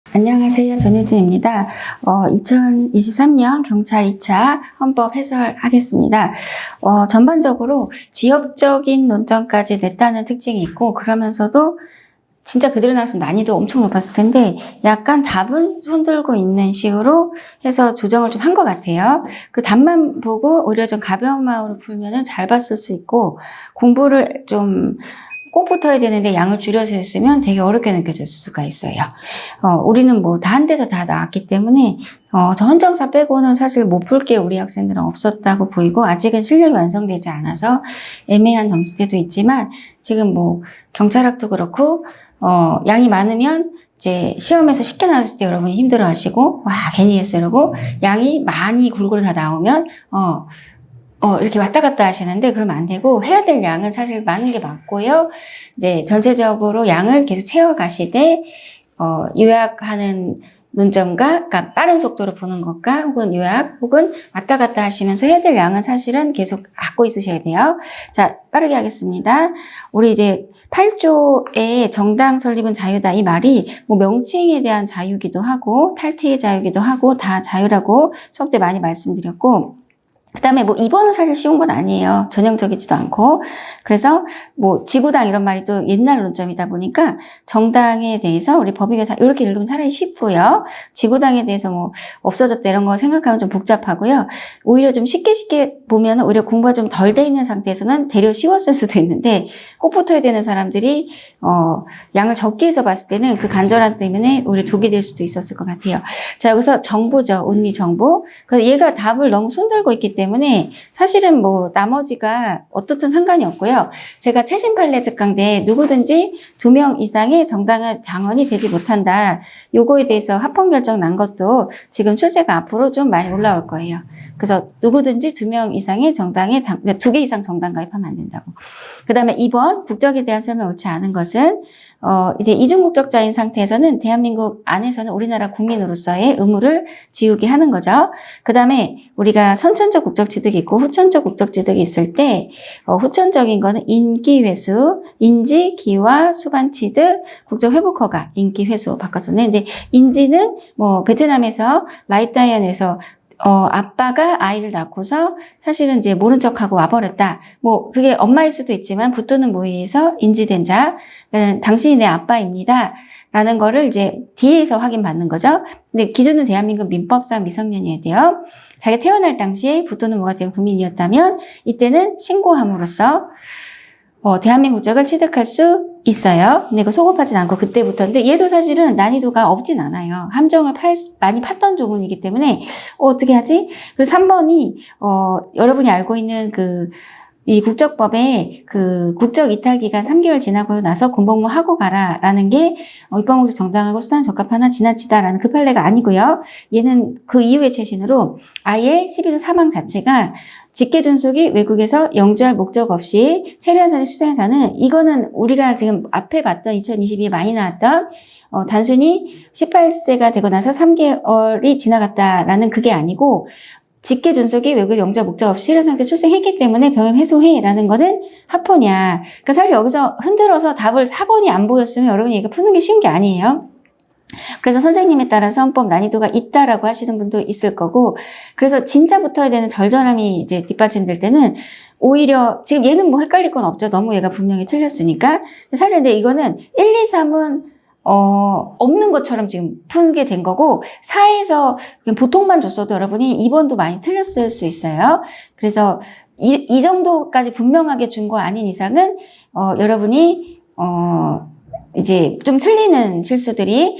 안녕하세요. 전혜진입니다. 2023년 경찰 2차 헌법 해설하겠습니다. 전반적으로 지역적인 논점까지 냈다는 특징이 있고, 그러면서도 진짜 그대로 나왔으면 난이도 엄청 높았을 텐데 약간 답은 손들고 있는 식으로 해서 조정을 좀 한 것 같아요. 그 답만 보고 오히려 좀 가벼운 마음으로 풀면은 잘 봤을 수 있고, 공부를 좀 꼭 붙어야 되는데 양을 줄여서 했으면 되게 어렵게 느껴질 수가 있어요. 우리는 뭐 다 한 데서 다 나왔기 때문에 저 헌정사 빼고는 사실 못 풀 게 우리 학생들은 없었다고 보이고, 아직은 실력이 완성되지 않아서 애매한 점수대도 있지만, 지금 뭐 경찰학도 그렇고 양이 많으면 이제 시험에서 쉽게 나왔을 때 여러분이 힘들어 하시고, 와, 괜히 했으려고, 양이 많이 골고루 다 나오면, 이렇게 왔다 갔다 하시는데, 그러면 안 되고, 해야 될 양은 사실 많은 게 맞고요. 이제 전체적으로 양을 계속 채워가시되, 요약하는 논점과, 그러니까 빠른 속도로 보는 것과, 혹은 요약, 혹은 왔다 갔다 하시면서 해야 될 양은 사실은 계속 갖고 있으셔야 돼요. 자, 빠르게 하겠습니다. 우리 이제 8조의 정당 설립은 자유다, 이 말이 뭐 명칭에 대한 자유기도 하고, 탈퇴의 자유기도 하고, 다 자유라고 수업 때 많이 말씀드렸고, 그 다음에 뭐 2번은 사실 쉬운 건 아니에요. 전형적이지도 않고. 그래서 뭐 지구당 이런 말이 또 옛날 논점이다 보니까 정당에 대해서 우리 법익에서 이렇게 읽으면 차라리 쉽고요. 지구당에 대해서 뭐 없어졌다 이런 거 생각하면 좀 복잡하고요. 오히려 좀 쉽게 보면 오히려 공부가 좀 덜 돼 있는 상태에서는 되려 쉬웠을 수도 있는데, 꼭 붙어야 되는 사람들이 양을 적게 해서 봤을 때는 그 간절함 때문에 오히려 독이 될 수도 있었을 것 같아요. 자, 여기서 정보죠. 온리 정보. 그래서 얘가 답을 너무 손들고 있기 때문에 사실은 뭐 나머지가 어떻든 상관이 없고요. 제가 최신 판례 특강 때 누구든지 2명 이상의 정당한 당원이 되지 못한다, 요거에 대해서 합헌 결정 난 것도 지금 출제가 앞으로 좀 많이 올라올 거예요. 그래서 누구든지 2명 이상의 정당에 2개 이상 정당 가입하면 안 된다고. 그 다음에 2번 국적에 대한 설명 옳지 않은 것은 이제 이중국적자인 상태에서는 대한민국 안에서는 우리나라 국민으로서의 의무를 지우게 하는 거죠. 그 다음에 우리가 선천적 국적 취득이 있고 후천적 국적 취득이 있을 때, 후천적인 거는 인기회수, 인지, 기와, 수반 취득, 국적 회복 허가, 인기 회수 바꿨었네. 근데 인지는 뭐 베트남에서 라이따이언에서 아빠가 아이를 낳고서 사실은 이제 모른 척하고 와버렸다. 뭐, 그게 엄마일 수도 있지만, 붙드는 모의에서 인지된 자, 당신이 내 아빠입니다. 라는 거를 이제 뒤에서 확인받는 거죠. 근데 기준은 대한민국 민법상 미성년이어야 돼요. 자기가 태어날 당시에 붙드는 모가 된 국민이었다면, 이때는 신고함으로써 대한민국 국적을 취득할 수 있어요. 근데 이거 소급하진 않고 그때부터인데, 얘도 사실은 난이도가 없진 않아요. 함정을 많이 팠던 조문이기 때문에 어떻게 하지? 그래서 3번이 여러분이 알고 있는 이 국적법에 그 국적 이탈 기간 3개월 지나고 나서 군복무 하고 가라라는 게 입법공식 정당하고 수단 적합하나 지나치다라는 그 판례가 아니고요. 얘는 그 이후의 최신으로 아예 12조 사망 자체가 직계 존속이 외국에서 영주할 목적 없이 체류한 사람의 수장한 자는, 이거는 우리가 지금 앞에 봤던 2022에 많이 나왔던 단순히 18세가 되고 나서 3개월이 지나갔다라는 그게 아니고, 직계 존속이 외국 영주할 목적 없이 체류한 상태 출생했기 때문에 병역 해소해라는 거는 합헌이야. 그러니까 사실 여기서 흔들어서 답을 4번이 안 보였으면 여러분이 이거 푸는 게 쉬운 게 아니에요. 그래서 선생님에 따라서 헌법 난이도가 있다라고 하시는 분도 있을 거고, 그래서 진짜 붙어야 되는 절절함이 이제 뒷받침될 때는 오히려 지금 얘는 뭐 헷갈릴 건 없죠. 너무 얘가 분명히 틀렸으니까. 사실 근데 이거는 1, 2, 3은 없는 것처럼 지금 푸게 된 거고, 4에서 그냥 보통만 줬어도 여러분이 2번도 많이 틀렸을 수 있어요. 그래서 이 정도까지 분명하게 준 거 아닌 이상은 여러분이 이제 좀 틀리는 실수들이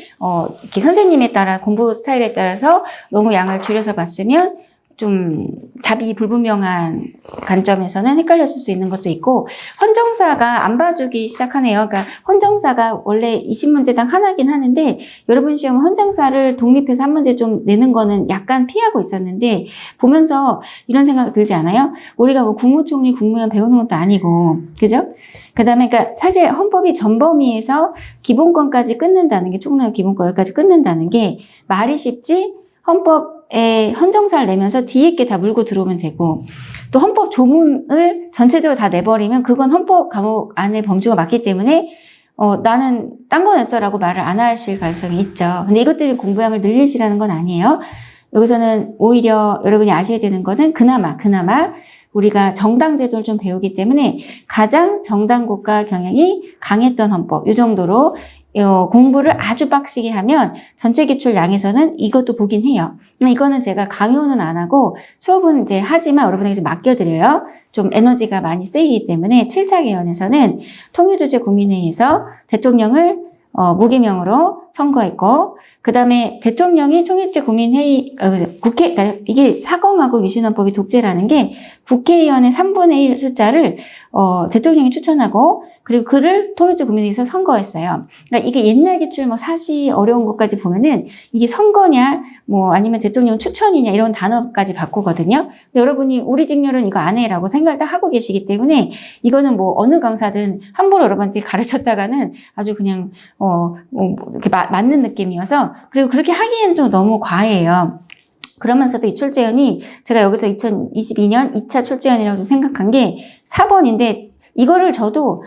이렇게 선생님에 따라, 공부 스타일에 따라서 너무 양을 줄여서 봤으면 좀 답이 불분명한 관점에서는 헷갈렸을 수 있는 것도 있고, 헌정사가 안 봐주기 시작하네요. 그러니까 헌정사가 원래 20문제당 하나긴 하는데, 여러분 시험은 헌정사를 독립해서 한 문제 좀 내는 거는 약간 피하고 있었는데, 보면서 이런 생각이 들지 않아요? 우리가 뭐 국무총리, 국무위원 배우는 것도 아니고, 그죠? 그 다음에, 그러니까 사실 헌법이 전범위에서 기본권까지 끊는다는 게, 총론의 기본권 여기까지 끊는다는 게 말이 쉽지, 헌법에 헌정사를 내면서 뒤에 게 다 물고 들어오면 되고, 또 헌법 조문을 전체적으로 다 내버리면 그건 헌법 과목 안에 범주가 맞기 때문에 나는 딴 거 냈어라고 말을 안 하실 가능성이 있죠. 근데 이것 때문에 공부량을 늘리시라는 건 아니에요. 여기서는 오히려 여러분이 아셔야 되는 것은 그나마 우리가 정당 제도를 좀 배우기 때문에 가장 정당 국가 경향이 강했던 헌법, 이 정도로 공부를 아주 빡시게 하면 전체 기출 양에서는 이것도 보긴 해요. 이거는 제가 강요는 안 하고 수업은 이제 하지만 여러분에게 좀 맡겨드려요. 좀 에너지가 많이 쓰이기 때문에 7차 개헌에서는 통일주제 국민회의에서 대통령을 무기명으로 선거했고, 그 다음에 대통령이 통일주제 국민회의, 국회, 그러니까 이게 사공하고 유신헌법이 독재라는 게 국회의원의 3분의 1 숫자를 대통령이 추천하고, 그리고 그를 통일주 국민회의에서 선거했어요. 그러니까 이게 옛날 기출 사시 어려운 것까지 보면은 이게 선거냐, 아니면 대통령 추천이냐 이런 단어까지 바꾸거든요. 근데 여러분이 우리 직렬은 이거 안 해라고 생각을 다 하고 계시기 때문에 이거는 어느 강사든 함부로 여러분한테 가르쳤다가는 아주 그냥, 이렇게 맞는 느낌이어서, 그리고 그렇게 하기엔 좀 너무 과해요. 그러면서도 이 출제연이 제가 여기서 2022년 2차 출제연이라고 좀 생각한 게 4번인데, 이거를 저도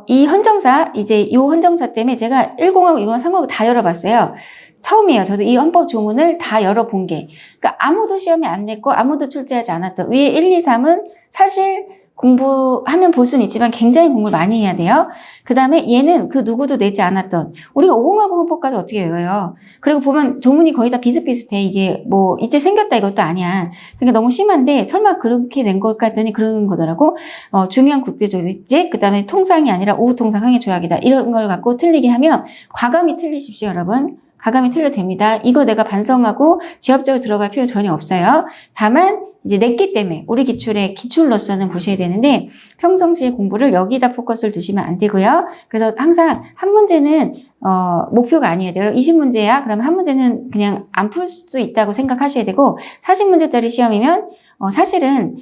이 헌정사, 이제 요 헌정사 때문에 제가 1공하고 2공하고 3공하고 다 열어봤어요. 처음이에요. 저도 이 헌법 조문을 다 열어본 게. 그러니까 아무도 시험에 안 냈고 아무도 출제하지 않았던 위에 1, 2, 3은 사실 공부하면 볼 수는 있지만 굉장히 공부를 많이 해야 돼요. 그 다음에 얘는 그 누구도 내지 않았던, 우리가 5공하고 헌법까지 어떻게 외워요? 그리고 보면 조문이 거의 다 비슷비슷해. 이게 이때 생겼다 이것도 아니야. 그러니까 너무 심한데 설마 그렇게 낸 걸까 했더니 그런 거더라고. 중요한 국제조직, 그 다음에 통상이 아니라 우통상 항해 조약이다. 이런 걸 갖고 틀리게 하면 과감히 틀리십시오, 여러분. 과감히 틀려도 됩니다. 이거 내가 반성하고 지엽적으로 들어갈 필요 전혀 없어요. 다만 이제 냈기 때문에 우리 기출의 기출로서는 보셔야 되는데, 평상시에 공부를 여기다 포커스를 두시면 안 되고요. 그래서 항상 한 문제는 목표가 아니어야 돼요. 20문제야? 그러면 한 문제는 그냥 안 풀 수 있다고 생각하셔야 되고, 40문제짜리 시험이면 사실은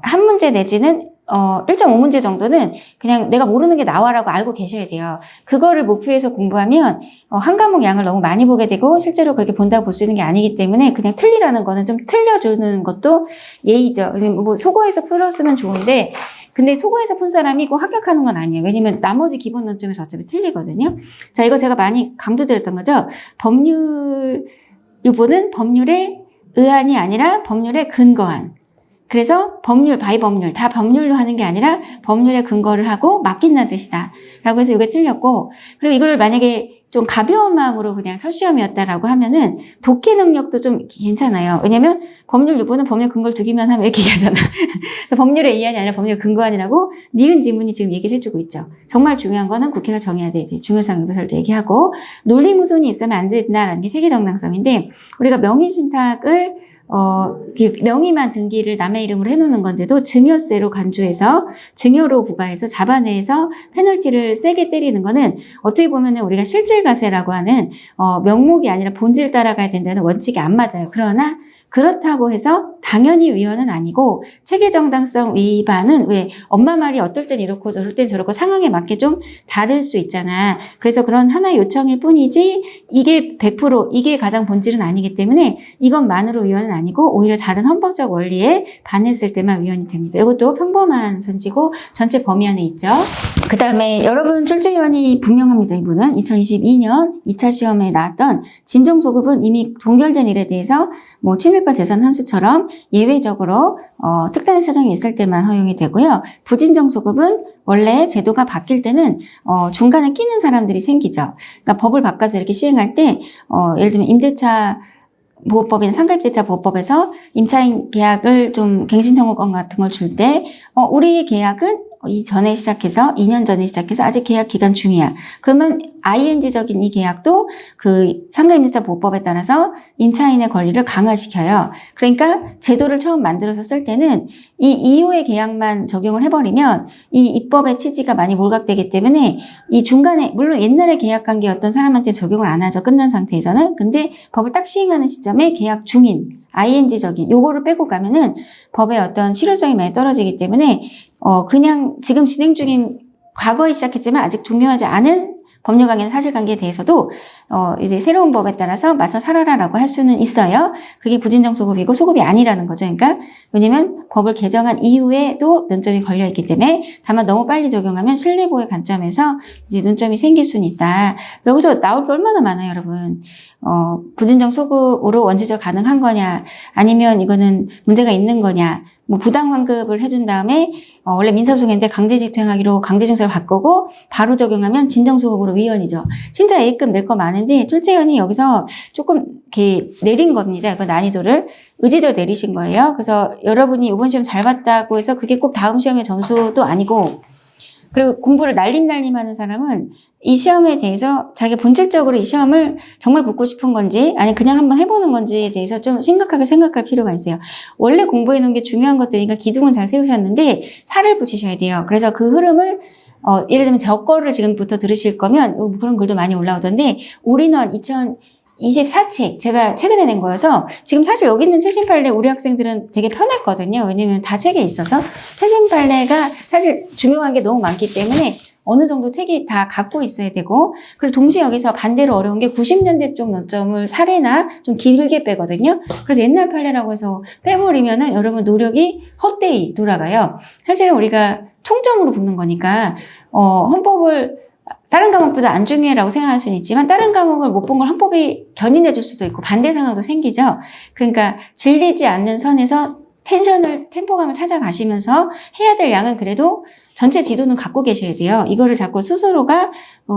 한 문제 내지는 1.5문제 정도는 그냥 내가 모르는 게 나와라고 알고 계셔야 돼요. 그거를 목표해서 공부하면 한 과목 양을 너무 많이 보게 되고 실제로 그렇게 본다고 볼 수 있는 게 아니기 때문에 그냥 틀리라는 거는 좀 틀려주는 것도 예의죠. 소거해서 풀었으면 좋은데, 근데 소거해서 푼 사람이 꼭 합격하는 건 아니에요. 왜냐면 나머지 기본 논점에서 어차피 틀리거든요. 자, 이거 제가 많이 강조드렸던 거죠. 법률 유보는 법률의 의안이 아니라 법률에 근거한. 그래서 법률, 바이법률, 다 법률로 하는 게 아니라 법률에 근거를 하고 맡긴다는 뜻이다. 라고 해서 이게 틀렸고, 그리고 이거를 만약에 좀 가벼운 마음으로 그냥 첫 시험이었다라고 하면은 독해 능력도 좀 괜찮아요. 왜냐면 법률 유보는 법률 근거를 두기만 하면 이렇게 얘기하잖아. 법률의 이안이 아니라 법률 근거안이라고 니은 지문이 지금 얘기를 해주고 있죠. 정말 중요한 거는 국회가 정해야 돼. 이제 중요성 의무설도 얘기하고, 논리무손이 있으면 안 된다라는 게 세계 정당성인데, 우리가 명의신탁을 명의만 등기를 남의 이름으로 해놓는 건데도 증여세로 간주해서 증여로 부과해서 잡아내서 페널티를 세게 때리는 거는 어떻게 보면 우리가 실질과세라고 하는 명목이 아니라 본질 따라가야 된다는 원칙이 안 맞아요. 그러나 그렇다고 해서 당연히 위헌은 아니고, 체계 정당성 위반은 왜 엄마 말이 어떨 땐 이렇고 저럴 땐 저렇고 상황에 맞게 좀 다를 수 있잖아. 그래서 그런 하나의 요청일 뿐이지 이게 100% 이게 가장 본질은 아니기 때문에 이것만으로 위헌은 아니고 오히려 다른 헌법적 원리에 반했을 때만 위헌이 됩니다. 이것도 평범한 선지고 전체 범위 안에 있죠. 그 다음에 여러분 출제위원이 분명합니다. 이분은 2022년 2차 시험에 나왔던 진정소급은 이미 동결된 일에 대해서 친일파 재산 환수처럼 예외적으로 특단의 사정이 있을 때만 허용이 되고요. 부진정소급은 원래 제도가 바뀔 때는 중간에 끼는 사람들이 생기죠. 그러니까 법을 바꿔서 이렇게 시행할 때 예를 들면 임대차 보호법이나 상가임대차 보호법에서 임차인 계약을 좀 갱신 청구권 같은 걸 줄 때 우리 계약은 이전에 시작해서 2년 전에 시작해서 아직 계약 기간 중이야. 그러면 ing적인 이 계약도 그 상가임대차 보호법에 따라서 임차인의 권리를 강화시켜요. 그러니까 제도를 처음 만들어서 쓸 때는 이 이후의 계약만 적용을 해버리면 이 입법의 취지가 많이 몰각되기 때문에 이 중간에, 물론 옛날에 계약 관계였던 사람한테 적용을 안 하죠. 끝난 상태에서는. 근데 법을 딱 시행하는 시점에 계약 중인 ing적인 요거를 빼고 가면은 법의 어떤 실효성이 많이 떨어지기 때문에 그냥 지금 진행 중인 과거에 시작했지만 아직 종료하지 않은 법률관계나 사실관계에 대해서도 이제 새로운 법에 따라서 맞춰 살아라라고 할 수는 있어요. 그게 부진정 소급이고 소급이 아니라는 거죠. 그러니까 왜냐면 법을 개정한 이후에도 논점이 걸려 있기 때문에 다만 너무 빨리 적용하면 신뢰보호의 관점에서 이제 논점이 생길 수는 있다. 여기서 나올 게 얼마나 많아요, 여러분. 부진정 소급으로 원죄적 가능한 거냐, 아니면 이거는 문제가 있는 거냐, 뭐 부당 환급을 해준 다음에 원래 민사소송인데 강제 집행하기로 강제징수를 바꾸고 바로 적용하면 진정소급으로 위헌이죠. 진짜 A급 낼 거 많은데 출제위원이 여기서 조금 이렇게 내린 겁니다. 그 난이도를 의지적으로 내리신 거예요. 그래서 여러분이 이번 시험 잘 봤다고 해서 그게 꼭 다음 시험의 점수도 아니고, 그리고 공부를 날림하는 사람은 이 시험에 대해서 자기 본질적으로 이 시험을 정말 붙고 싶은 건지 아니 그냥 한번 해보는 건지에 대해서 좀 심각하게 생각할 필요가 있어요. 원래 공부해 놓은 게 중요한 것들이니까 기둥은 잘 세우셨는데 살을 붙이셔야 돼요. 그래서 그 흐름을 예를 들면 저 거를 지금부터 들으실 거면 그런 글도 많이 올라오던데 올인원 2024책 제가 최근에 낸 거여서 지금 사실 여기 있는 최신 판례 우리 학생들은 되게 편했거든요. 왜냐면 다 책에 있어서 최신 판례가 사실 중요한 게 너무 많기 때문에 어느 정도 책이 다 갖고 있어야 되고, 그리고 동시에 여기서 반대로 어려운 게 90년대 쪽 논점을 사례나 좀 길게 빼거든요. 그래서 옛날 판례라고 해서 빼버리면은 여러분 노력이 헛되이 돌아가요. 사실은 우리가 총점으로 붙는 거니까 헌법을 다른 과목보다 안 중요해라고 생각할 수는 있지만 다른 과목을 못 본 걸 헌법이 견인해 줄 수도 있고 반대 상황도 생기죠. 그러니까 질리지 않는 선에서 템포감을 찾아가시면서 해야 될 양은 그래도 전체 지도는 갖고 계셔야 돼요. 이거를 자꾸 스스로가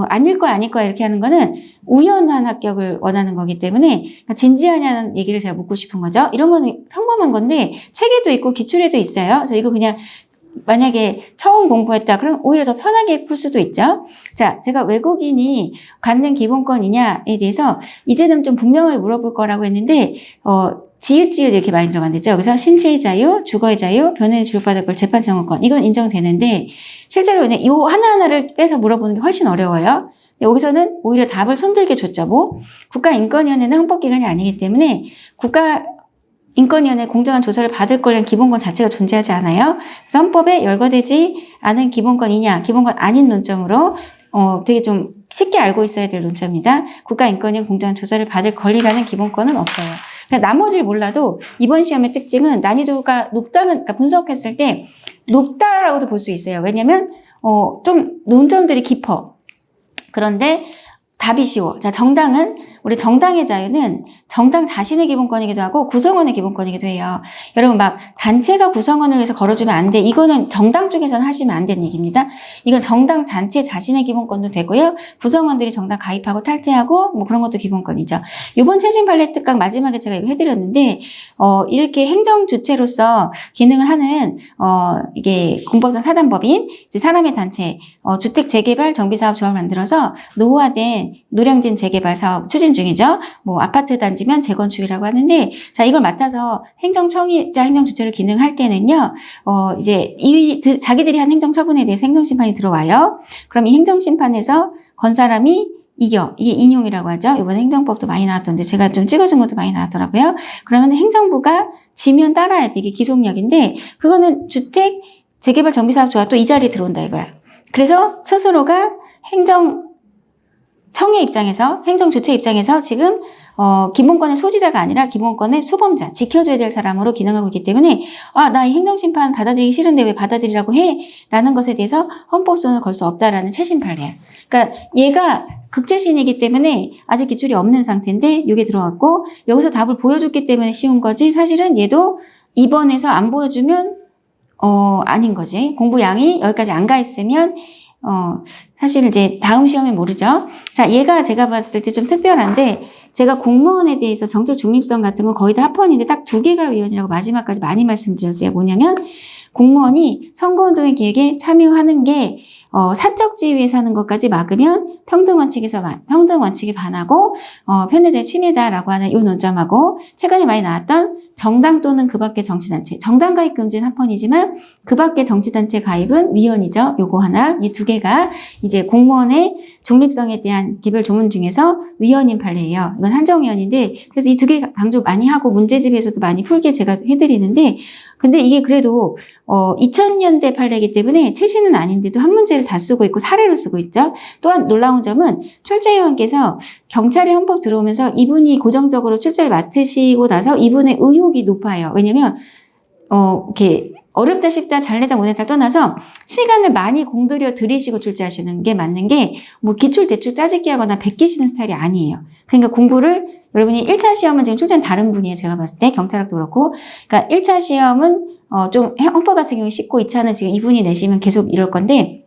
아닐 거야 아닐 거야 이렇게 하는 거는 우연한 합격을 원하는 거기 때문에 진지하냐는 얘기를 제가 묻고 싶은 거죠. 이런 거는 평범한 건데 책에도 있고 기출에도 있어요. 그래서 이거 그냥 만약에 처음 공부했다 그럼 오히려 더 편하게 풀 수도 있죠. 자, 제가 외국인이 갖는 기본권이냐에 대해서 이제는 좀 분명하게 물어볼 거라고 했는데 지읒 이렇게 많이 들어간댔죠. 그래서 신체의 자유, 주거의 자유, 변호인이 주목받을 걸 재판 청구권 이건 인정되는데 실제로 이 하나하나를 빼서 물어보는 게 훨씬 어려워요. 여기서는 오히려 답을 손들게 줬죠. 뭐 국가인권위원회는 헌법기관이 아니기 때문에 국가인권위원회 공정한 조사를 받을 거라는 기본권 자체가 존재하지 않아요. 그래서 헌법에 열거되지 않은 기본권이냐, 기본권 아닌 논점으로 되게 좀 쉽게 알고 있어야 될 논점입니다. 국가인권위원 공정한 조사를 받을 권리라는 기본권은 없어요. 그러니까 나머지를 몰라도 이번 시험의 특징은 난이도가 높다면, 그러니까 분석했을 때 높다라고도 볼 수 있어요. 왜냐면 좀 논점들이 깊어. 그런데 답이 쉬워. 자, 우리 정당의 자유는 정당 자신의 기본권이기도 하고 구성원의 기본권이기도 해요. 여러분 막 단체가 구성원을 위해서 걸어주면 안 돼. 이거는 정당 쪽에서는 하시면 안 되는 얘기입니다. 이건 정당 단체 자신의 기본권도 되고요. 구성원들이 정당 가입하고 탈퇴하고 뭐 그런 것도 기본권이죠. 이번 최신 판례 특강 마지막에 제가 이거 해드렸는데 이렇게 행정 주체로서 기능을 하는 이게 공법상 사단법인 이제 사람의 단체 주택 재개발 정비사업 조합을 만들어서 노후화된 노량진 재개발 사업 추진 중이죠. 뭐 아파트 단지면 재건축이라고 하는데, 자 이걸 맡아서 행정청이자 행정주체로 기능할 때는요, 이제 자기들이 한 행정처분에 대해서 행정심판이 들어와요. 그럼 이 행정심판에서 건 사람이 이게 인용이라고 하죠. 이번에 행정법도 많이 나왔던데 제가 좀 찍어준 것도 많이 나왔더라고요. 그러면 행정부가 지면 따라야 돼. 이게 기속력인데 그거는 주택 재개발 정비사업 조합도 이 자리에 들어온다 이거야. 그래서 스스로가 행정청의 입장에서 행정주체 입장에서 지금 기본권의 소지자가 아니라 기본권의 수범자, 지켜줘야 될 사람으로 기능하고 있기 때문에 나 이 행정심판 받아들이기 싫은데 왜 받아들이라고 해? 라는 것에 대해서 헌법소원을 걸 수 없다라는 최신 판례야. 그러니까 얘가 극재신이기 때문에 아직 기출이 없는 상태인데 이게 들어왔고 여기서 답을 보여줬기 때문에 쉬운 거지 사실은 얘도 이번에서 안 보여주면 아닌 거지. 공부 양이 여기까지 안 가 있으면 사실 이제 다음 시험에 모르죠. 자, 얘가 제가 봤을 때 좀 특별한데 제가 공무원에 대해서 정책 중립성 같은 건 거의 다 합헌인데 딱 2개가 위헌이라고 마지막까지 많이 말씀드렸어요. 뭐냐면 공무원이 선거운동의 기획에 참여하는 게 사적 지위에서 하는 것까지 막으면 평등 원칙에 반하고 편의자의 침해다라고 하는 이 논점하고 최근에 많이 나왔던 정당 또는 그 밖의 정치단체. 정당 가입 금지는 합헌이지만 그 밖의 정치단체 가입은 위헌이죠. 요거 하나. 이 두 개가 이제 공무원의 중립성에 대한 개별 조문 중에서 위헌인 판례예요. 이건 한정위헌인데 그래서 이 두 개 강조 많이 하고 문제집에서도 많이 풀게 제가 해드리는데 근데 이게 그래도 2000년대 판례이기 때문에 최신은 아닌데도 한 문제를 다 쓰고 있고 사례로 쓰고 있죠. 또한 놀라운 점은 출제 의원께서 경찰이 헌법 들어오면서 이분이 고정적으로 출제를 맡으시고 나서 이분의 의욕이 높아요. 왜냐면 이렇게 어렵다 쉽다 잘내다 못내다 떠나서 시간을 많이 공들여 들이시고 출제하시는 게 맞는 게 뭐 기출 대출 짜집기 하거나 베끼시는 스타일이 아니에요. 그러니까 공부를 여러분이 1차 시험은 지금 출제는 다른 분이에요. 제가 봤을 때 경찰학도 그렇고 그러니까 1차 시험은 좀 헌법 같은 경우에 쉽고 2차는 지금 이분이 내시면 계속 이럴 건데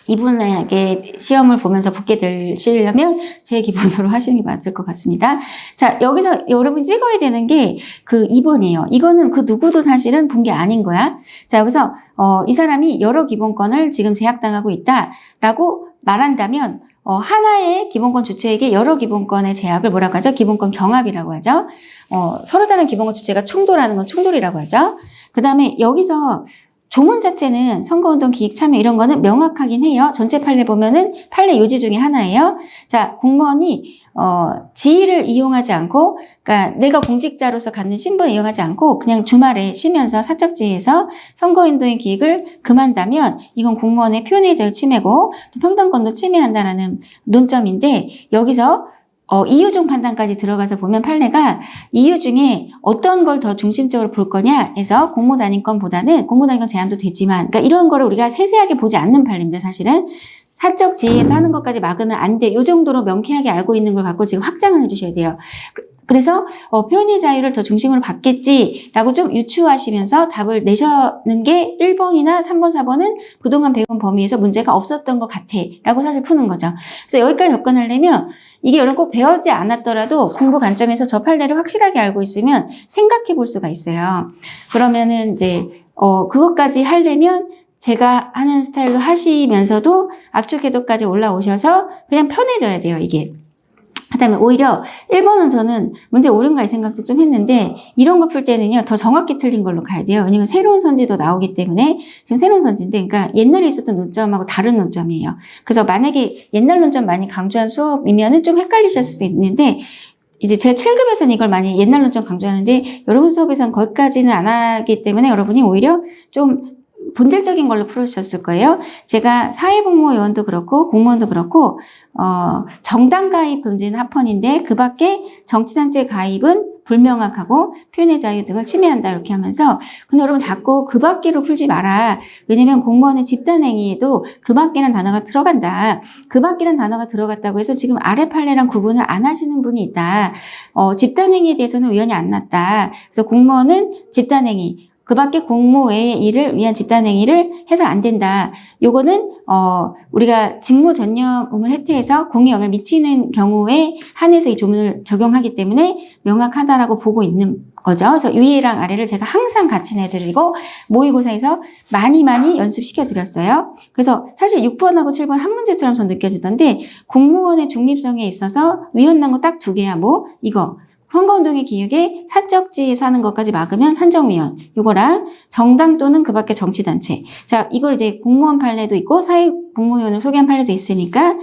이분에게 시험을 보면서 붙게 되시려면 제 기본서로 하시는 게 맞을 것 같습니다. 자, 여기서 여러분 찍어야 되는 게 그 2번이에요. 이거는 그 누구도 사실은 본 게 아닌 거야. 자, 여기서 이 사람이 여러 기본권을 지금 제약당하고 있다라고 말한다면 하나의 기본권 주체에게 여러 기본권의 제약을 뭐라고 하죠? 기본권 경합이라고 하죠. 서로 다른 기본권 주체가 충돌하는 건 충돌이라고 하죠. 그 다음에 여기서 조문 자체는 선거운동 기획 참여 이런 거는 명확하긴 해요. 전체 판례 보면은 판례 요지 중에 하나예요. 자, 공무원이 지위를 이용하지 않고 그러니까 내가 공직자로서 갖는 신분을 이용하지 않고 그냥 주말에 쉬면서 사적지에서 선거운동의 기획을 금한다면 이건 공무원의 표현의 자유 침해고 또 평등권도 침해한다라는 논점인데 여기서 이유 중 판단까지 들어가서 보면 판례가 이유 중에 어떤 걸 더 중심적으로 볼 거냐 해서 공무단임권보다는 공무단임권 제한도 되지만 그러니까 이런 거를 우리가 세세하게 보지 않는 판례입니다. 사실은 사적 지위에서 하는 것까지 막으면 안 돼. 이 정도로 명쾌하게 알고 있는 걸 갖고 지금 확장을 해주셔야 돼요. 그래서 표현의 자유를 더 중심으로 받겠지라고 좀 유추하시면서 답을 내셨는 게 1번이나 3번, 4번은 그동안 배운 범위에서 문제가 없었던 것 같아 라고 사실 푸는 거죠. 그래서 여기까지 접근하려면 이게 여러분 꼭 배우지 않았더라도 공부 관점에서 저 판례를 확실하게 알고 있으면 생각해 볼 수가 있어요. 그러면은 이제 그것까지 하려면 제가 하는 스타일로 하시면서도 압축 궤도까지 올라오셔서 그냥 편해져야 돼요, 이게. 그다음에 오히려 1번은 저는 문제 옳은가 이 생각도 좀 했는데 이런 거 풀 때는요 더 정확히 틀린 걸로 가야 돼요. 왜냐면 새로운 선지도 나오기 때문에 지금 새로운 선지인데 그러니까 옛날에 있었던 논점하고 다른 논점이에요. 그래서 만약에 옛날 논점 많이 강조한 수업이면은 좀 헷갈리셨을 수 있는데 이제 제 7급에서는 이걸 많이 옛날 논점 강조하는데 여러분 수업에서는 거기까지는 안 하기 때문에 여러분이 오히려 좀 본질적인 걸로 풀으셨을 거예요. 제가 사회복무요원도 그렇고 공무원도 그렇고 정당 가입 금지는 합헌인데 그 밖에 정치단체 가입은 불명확하고 표현의 자유 등을 침해한다 이렇게 하면서 근데 여러분 자꾸 그 밖으로 풀지 마라. 왜냐면 공무원의 집단행위에도 그 밖이라는 단어가 들어간다. 그 밖이라는 단어가 들어갔다고 해서 지금 아래 판례랑 구분을 안 하시는 분이 있다. 집단행위에 대해서는 의견이 안 났다. 그래서 공무원은 집단행위 그 밖에 공무 외의 일을 위한 집단행위를 해서 안 된다. 요거는 우리가 직무 전념을 해태해서 공에 영향을 미치는 경우에 한해서 이 조문을 적용하기 때문에 명확하다라고 보고 있는 거죠. 그래서 위랑 아래를 제가 항상 같이 내드리고 모의고사에서 많이 연습시켜 드렸어요. 그래서 사실 6번하고 7번 한 문제처럼 전 느껴지던데 공무원의 중립성에 있어서 위헌난 거 딱 2개야. 뭐 이거. 선거운동의 기획에 사적지에서 하는 것까지 막으면 한정위헌. 요거랑 정당 또는 그 밖의 정치단체. 자, 이걸 이제 공무원 판례도 있고 사회복무위원을 소개한 판례도 있으니까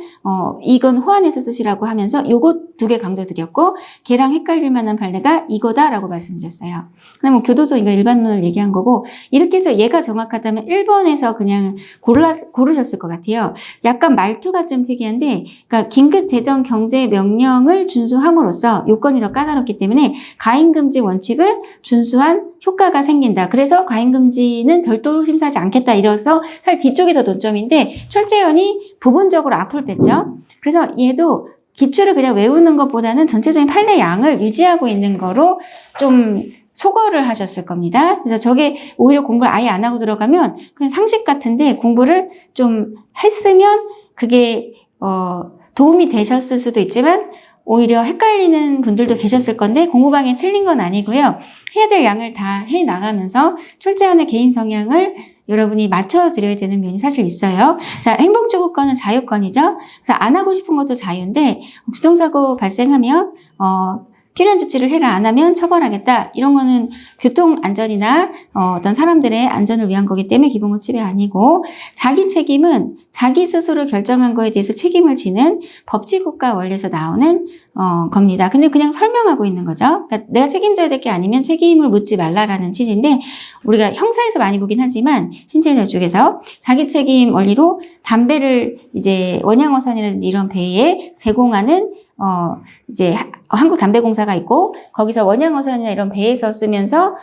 이건 호안해서 쓰시라고 하면서 요거 2개 강조드렸고 걔랑 헷갈릴 만한 판례가 이거다라고 말씀드렸어요. 그다음에 뭐 교도소 이거 일반론을 얘기한 거고 이렇게 해서 얘가 정확하다면 1번에서 그냥 고르셨을 것 같아요. 약간 말투가 좀 특이한데 그러니까 긴급 재정 경제 명령을 준수함으로써 요건이 더 까다롭기 때문에 가임금지 원칙을 준수한 효과가 생긴다. 그래서 가임금지는 별도로 심사하지 않겠다. 이래서 사실 뒤쪽이 더 논점인데 출제원이 부분적으로 앞을 뺐죠. 그래서 얘도 기출을 그냥 외우는 것보다는 전체적인 판례 양을 유지하고 있는 거로 좀 소거를 하셨을 겁니다. 그래서 저게 오히려 공부를 아예 안 하고 들어가면 그냥 상식 같은데 공부를 좀 했으면 그게 도움이 되셨을 수도 있지만 오히려 헷갈리는 분들도 계셨을 건데 공부방에 틀린 건 아니고요. 해야 될 양을 다 해나가면서 출제원의 개인 성향을 여러분이 맞춰드려야 되는 면이 사실 있어요. 자, 행복주거권은 자유권이죠. 그래서 안 하고 싶은 것도 자유인데 교통사고 발생하면 필요한 조치를 해라. 안 하면 처벌하겠다. 이런 거는 교통안전이나 어떤 사람들의 안전을 위한 거기 때문에 기본권 침해 아니고, 자기 책임은 자기 스스로 결정한 거에 대해서 책임을 지는 법치국가 원리에서 나오는 겁니다. 근데 그냥 설명하고 있는 거죠. 그러니까 내가 책임져야 될 게 아니면 책임을 묻지 말라라는 취지인데, 우리가 형사에서 많이 보긴 하지만 신체자 쪽에서 자기 책임 원리로 담배를 이제 원양어선이라든지 이런 배에 제공하는 이제 한국담배공사가 있고, 거기서 원양어선이나 이런 배에서 쓰면서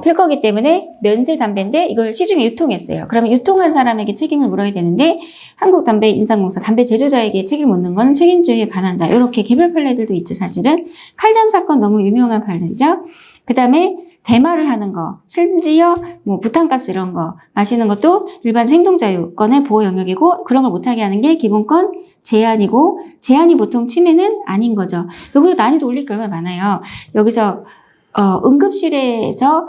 필 거기 때문에 면세 담배인데 이걸 시중에 유통했어요. 그러면 유통한 사람에게 책임을 물어야 되는데, 한국담배인상공사 담배 제조자에게 책임을 묻는 건 책임주의에 반한다. 이렇게 개별 판례들도 있죠. 사실은 칼잠 사건 너무 유명한 판례죠. 그 다음에 대마를 하는 거, 심지어 뭐 부탄가스 이런 거 마시는 것도 일반 행동자유권의 보호 영역이고, 그런 걸 못하게 하는 게 기본권 제한이고, 제한이 보통 침해는 아닌 거죠. 여기도 난이도 올릴 게 얼마나 많아요. 여기서 응급실에서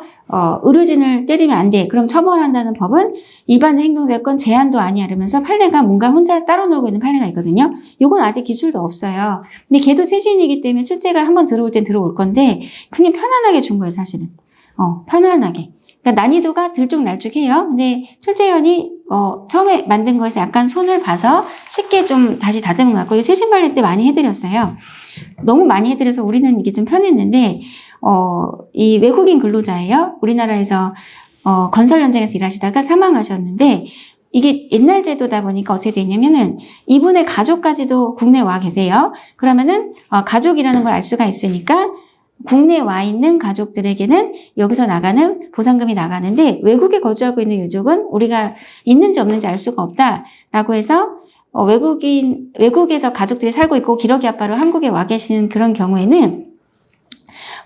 의료진을 때리면 안 돼. 그럼 처벌한다는 법은 일반 행동자유권 제한도 아니야. 이러면서 판례가 뭔가 혼자 따로 놀고 있는 판례가 있거든요. 요건 아직 기술도 없어요. 근데 걔도 최신이기 때문에 출제가 한번 들어올 땐 들어올 건데, 그냥 편안하게 준 거예요, 사실은. 편안하게. 그러니까 난이도가 들쭉날쭉해요. 근데 출제위원이 처음에 만든 거에서 약간 손을 봐서 쉽게 좀 다시 다듬은 것 같고, 이거 최신 판례 때 많이 해드렸어요. 너무 많이 해드려서 우리는 이게 좀 편했는데, 이 외국인 근로자예요. 우리나라에서 건설 현장에서 일하시다가 사망하셨는데, 이게 옛날 제도다 보니까 어떻게 되냐면은 이분의 가족까지도 국내에 와 계세요. 그러면은 가족이라는 걸 알 수가 있으니까 국내에 와 있는 가족들에게는 여기서 나가는 보상금이 나가는데, 외국에 거주하고 있는 유족은 우리가 있는지 없는지 알 수가 없다라고 해서 외국에서 가족들이 살고 있고 기러기 아빠로 한국에 와 계시는 그런 경우에는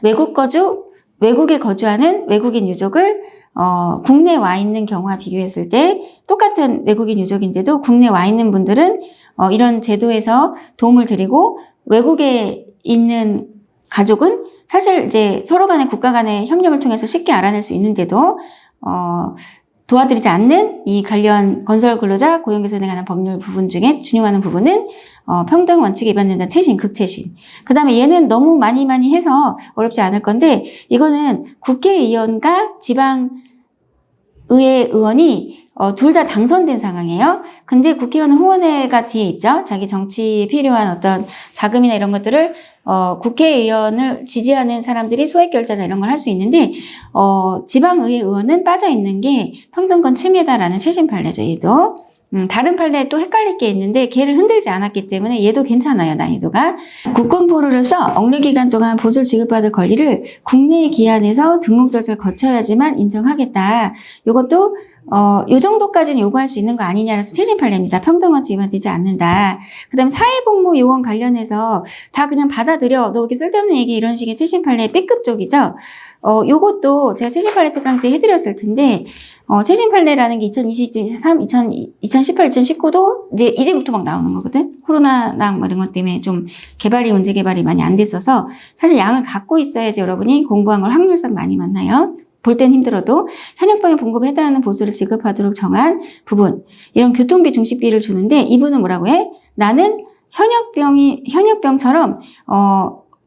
외국에 거주하는 외국인 유족을 국내에 와 있는 경우와 비교했을 때 똑같은 외국인 유족인데도 국내에 와 있는 분들은 이런 제도에서 도움을 드리고, 외국에 있는 가족은 사실 이제 서로 간의 국가 간의 협력을 통해서 쉽게 알아낼 수 있는데도 도와드리지 않는 이 관련 건설 근로자 고용 개선에 관한 법률 부분 중에 준용하는 부분은 평등 원칙에 위반된다. 최신, 극최신. 그 다음에 얘는 너무 많이 해서 어렵지 않을 건데, 이거는 국회의원과 지방의회 의원이 둘 다 당선된 상황이에요. 근데 국회의원은 후원회가 뒤에 있죠. 자기 정치에 필요한 어떤 자금이나 이런 것들을 국회의원을 지지하는 사람들이 소액결제나 이런 걸 할 수 있는데, 지방의회 의원은 빠져 있는 게 평등권 침해다라는 최신 판례죠. 얘도. 다른 판례에 또 헷갈릴 게 있는데 걔를 흔들지 않았기 때문에 얘도 괜찮아요, 난이도가. 국권포로로서 억류기간 동안 보수를 지급받을 권리를 국내에 기한해서 등록 절차를 거쳐야지만 인정하겠다. 이것도 요 정도까지는 요구할 수 있는 거 아니냐라서 최신 판례입니다. 평등원칙 위반되지 않는다. 그 다음에 사회복무 요원 관련해서 다 그냥 받아들여. 너 이렇게 쓸데없는 얘기 이런 식의 최신 판례 B급 쪽이죠. 요것도 제가 최신 판례 특강 때 해드렸을 텐데, 최신 판례라는 게 2023, 2018, 2019도 이제부터 막 나오는 거거든. 코로나랑 이런 것 때문에 좀 문제 개발이 많이 안 됐어서 사실 양을 갖고 있어야지 여러분이 공부한 걸 확률상 많이 만나요. 볼 땐 힘들어도 현역병의 봉급에 해당하는 보수를 지급하도록 정한 부분, 이런 교통비 중식비를 주는데, 이분은 뭐라고 해? 나는 현역병처럼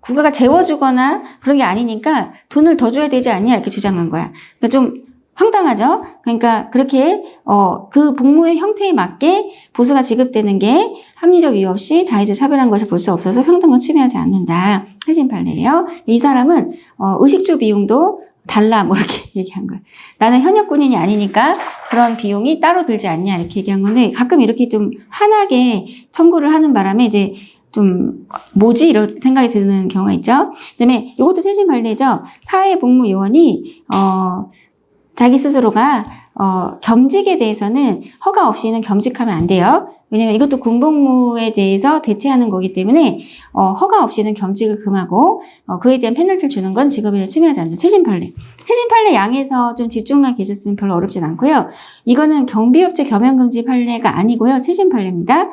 국가가 재워주거나 그런 게 아니니까 돈을 더 줘야 되지 않냐, 이렇게 주장한 거야. 그러니까 좀 황당하죠? 그러니까 그렇게 그 복무의 형태에 맞게 보수가 지급되는 게 합리적 이유 없이 자의적 차별한 것을 볼 수 없어서 평등권 침해하지 않는다. 최신 판례예요. 이 사람은 의식주 비용도 달라, 뭐 이렇게 얘기한 거야. 나는 현역 군인이 아니니까 그런 비용이 따로 들지 않냐, 이렇게 얘기한 건데, 가끔 이렇게 좀 환하게 청구를 하는 바람에 이제 좀 뭐지? 이런 생각이 드는 경우가 있죠. 그다음에 이것도 최신 판례죠. 사회복무요원이 자기 스스로가 겸직에 대해서는 허가 없이는 겸직하면 안 돼요. 왜냐면 이것도 군복무에 대해서 대체하는 거기 때문에 허가 없이는 겸직을 금하고 그에 대한 페널티를 주는 건 직업에 대해 침해하지 않는 최신 판례. 최신 판례 양에서 좀 집중만 계셨으면 별로 어렵진 않고요. 이거는 경비업체 겸용금지 판례가 아니고요. 최신 판례입니다.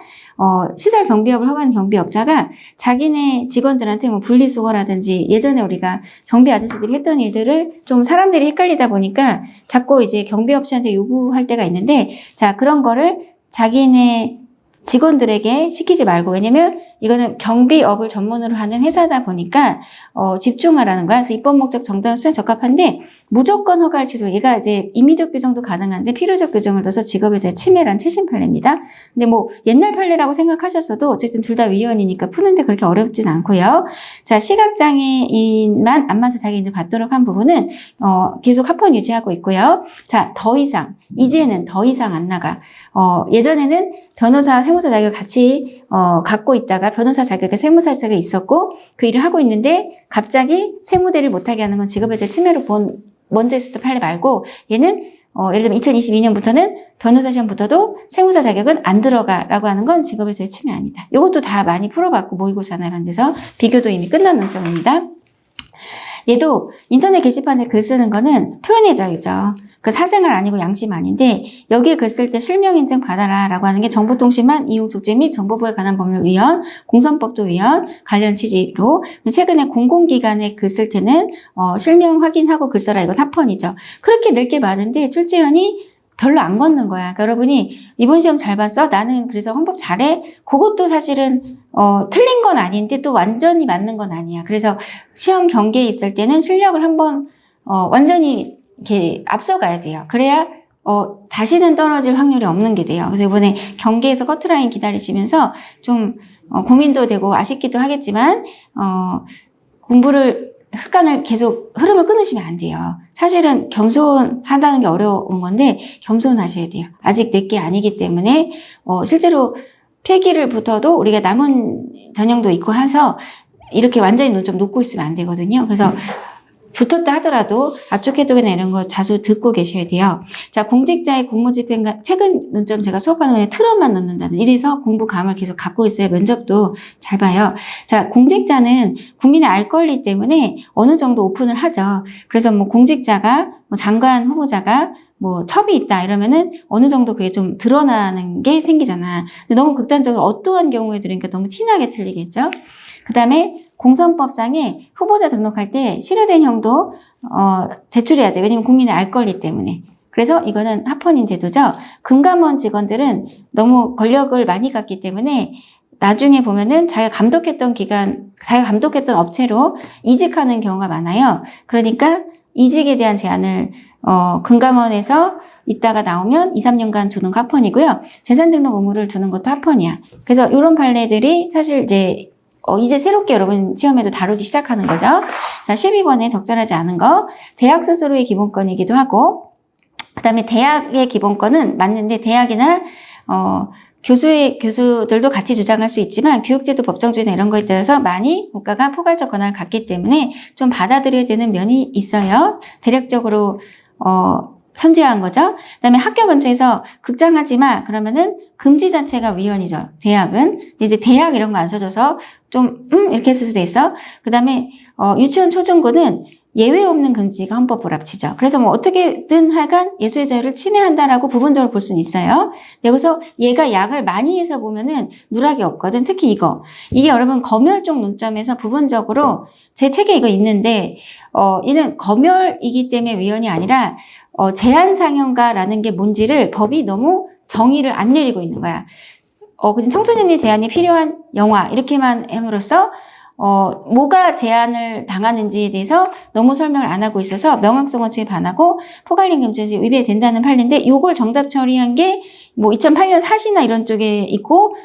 시설 경비업을 허가하는 경비업자가 자기네 직원들한테 뭐 분리수거라든지, 예전에 우리가 경비 아저씨들이 했던 일들을 좀 사람들이 헷갈리다 보니까 자꾸 이제 경비업체한테 요구할 때가 있는데, 자, 그런 거를 자기네 직원들에게 시키지 말고, 왜냐면 이거는 경비업을 전문으로 하는 회사다 보니까 집중하라는 거야. 그래서 입법 목적 정당 수사 적합한데 무조건 허가를 취소. 얘가 이제 임의적 규정도 가능한데 필요적 규정을 넣어서 직업의 침해란 최신 판례입니다. 근데 뭐 옛날 판례라고 생각하셨어도 어쨌든 둘 다 위헌이니까 푸는데 그렇게 어렵진 않고요. 자, 시각장애인만 안마사 자격인을 받도록 한 부분은 계속 합헌 유지하고 있고요. 자, 더 이상 이제는 더 이상 안 나가. 예전에는 변호사, 세무사 자격을 같이 갖고 있다가 변호사 자격에 세무사 자격이 있었고 그 일을 하고 있는데 갑자기 세무대를 못하게 하는 건 직업의 침해로 먼저 있었던 판례 말고 얘는 예를 들면 2022년부터는 변호사 시험부터도 세무사 자격은 안 들어가라고 하는 건 직업의 침해 아니다. 이것도 다 많이 풀어봤고 모의고사나 이런 데서 비교도 이미 끝난 논점입니다. 얘도 인터넷 게시판에 글 쓰는 거는 표현의 자유죠. 그 사생활 아니고 양심 아닌데 여기에 글 쓸 때 실명인증 받아라 라고 하는 게 정보통신망 이용촉진 및 정보보호에 관한 법률 위헌, 공선법도 위헌 관련 취지로 최근에 공공기관에 글 쓸 때는 실명 확인하고 글 써라 이건 합헌이죠. 그렇게 낼 게 많은데 출제원이 별로 안 걷는 거야. 그러니까 여러분이 이번 시험 잘 봤어? 나는 그래서 헌법 잘해? 그것도 사실은 틀린 건 아닌데 또 완전히 맞는 건 아니야. 그래서 시험 경계에 있을 때는 실력을 한번 완전히 이렇게 앞서가야 돼요. 그래야 다시는 떨어질 확률이 없는 게 돼요. 그래서 이번에 경계에서 커트라인 기다리시면서 좀 고민도 되고 아쉽기도 하겠지만 공부를 습관을 계속 흐름을 끊으시면 안 돼요. 사실은 겸손하다는 게 어려운 건데 겸손하셔야 돼요. 아직 내게 아니기 때문에 실제로 필기를 붙어도 우리가 남은 전형도 있고 해서 이렇게 완전히 논점 놓고 있으면 안 되거든요. 그래서 붙었다 하더라도 압축 해독이나 이런 거 자주 듣고 계셔야 돼요. 자, 공직자의 공무집행, 최근 논점 제가 수업하는 거에 틀어만 넣는다는. 이래서 공부감을 계속 갖고 있어야 면접도 잘 봐요. 자, 공직자는 국민의 알 권리 때문에 어느 정도 오픈을 하죠. 그래서 뭐 공직자가, 뭐 장관 후보자가 뭐 첩이 있다 이러면은 어느 정도 그게 좀 드러나는 게 생기잖아. 근데 너무 극단적으로 어떠한 경우에 들으니까 너무 티나게 틀리겠죠? 그 다음에 공선법상에 후보자 등록할 때 실효된 형도 제출해야 돼. 왜냐면 국민의 알 권리 때문에. 그래서 이거는 합헌인 제도죠. 금감원 직원들은 너무 권력을 많이 갖기 때문에 나중에 보면은 자기가 감독했던 기관, 자기가 감독했던 업체로 이직하는 경우가 많아요. 그러니까 이직에 대한 제한을 금감원에서 있다가 나오면 2, 3년간 두는 거 합헌이고요. 재산 등록 의무를 두는 것도 합헌이야. 그래서 이런 판례들이 사실 이제 새롭게 여러분 시험에도 다루기 시작하는 거죠. 자, 12번에 적절하지 않은 거. 대학 스스로의 기본권이기도 하고, 그 다음에 대학의 기본권은 맞는데, 대학이나, 교수들도 같이 주장할 수 있지만, 교육제도 법정주의나 이런 거에 따라서 많이 국가가 포괄적 권한을 갖기 때문에 좀 받아들여야 되는 면이 있어요. 대략적으로, 선제한 거죠. 그 다음에 학교 근처에서 극장하지 마. 그러면은 금지 자체가 위헌이죠. 대학은. 이제 대학 이런 거 안 써줘서 좀, 이렇게 했을 수도 있어. 그 다음에, 유치원 초중고는 예외 없는 금지가 헌법 불합치죠. 그래서 뭐 어떻게든 하여간 예수의 자유를 침해한다라고 부분적으로 볼 수는 있어요. 여기서 얘가 약을 많이 해서 보면은 누락이 없거든. 특히 이게 여러분 검열 쪽 논점에서 부분적으로 제 책에 이거 있는데, 얘는 검열이기 때문에 위헌이 아니라, 제한상영가라는 게 뭔지를 법이 너무 정의를 안 내리고 있는 거야. 그냥 청소년의 제한이 필요한 영화, 이렇게만 함으로써, 뭐가 제한을 당하는지에 대해서 너무 설명을 안 하고 있어서 명확성 원칙에 반하고 포괄적 금지에 위배된다는 판례인데, 요걸 정답 처리한 게 뭐 2008년 사시나 이런 쪽에 있고,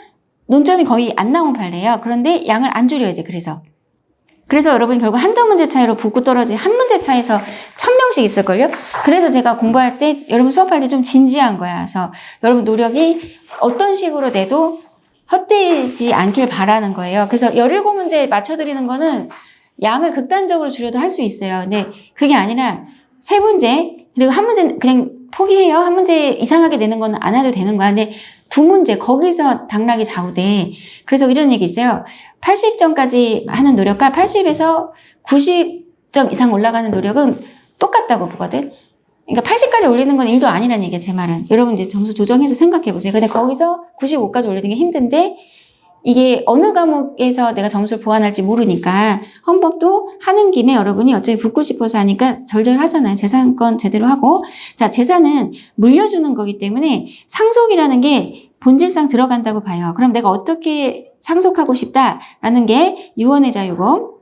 논점이 거의 안 나온 판례예요. 그런데 양을 안 줄여야 돼, 그래서 여러분 결국 한두 문제 차이로 붙고 떨어진 한 문제 차이에서 1000명씩 있을걸요? 그래서 제가 공부할 때, 여러분 수업할 때 좀 진지한 거야. 그래서 여러분 노력이 어떤 식으로 내도 헛되지 않길 바라는 거예요. 그래서 17문제 맞춰드리는 거는 양을 극단적으로 줄여도 할 수 있어요. 근데 그게 아니라 3문제, 그리고 한 문제 그냥 포기해요. 한 문제 이상하게 내는 건 안 해도 되는 거야. 근데 2문제, 거기서 당락이 좌우돼. 그래서 이런 얘기 있어요. 80점까지 하는 노력과 80에서 90점 이상 올라가는 노력은 똑같다고 보거든. 그러니까 80까지 올리는 건 1도 아니란 얘기야, 제 말은. 여러분 이제 점수 조정해서 생각해 보세요. 근데 거기서 95까지 올리는 게 힘든데, 이게 어느 과목에서 내가 점수를 보완할지 모르니까 헌법도 하는 김에 여러분이 어차피 붙고 싶어서 하니까 절절하잖아요. 재산권 제대로 하고. 자, 재산은 물려주는 거기 때문에 상속이라는 게 본질상 들어간다고 봐요. 그럼 내가 어떻게 상속하고 싶다라는 게 유언의 자유고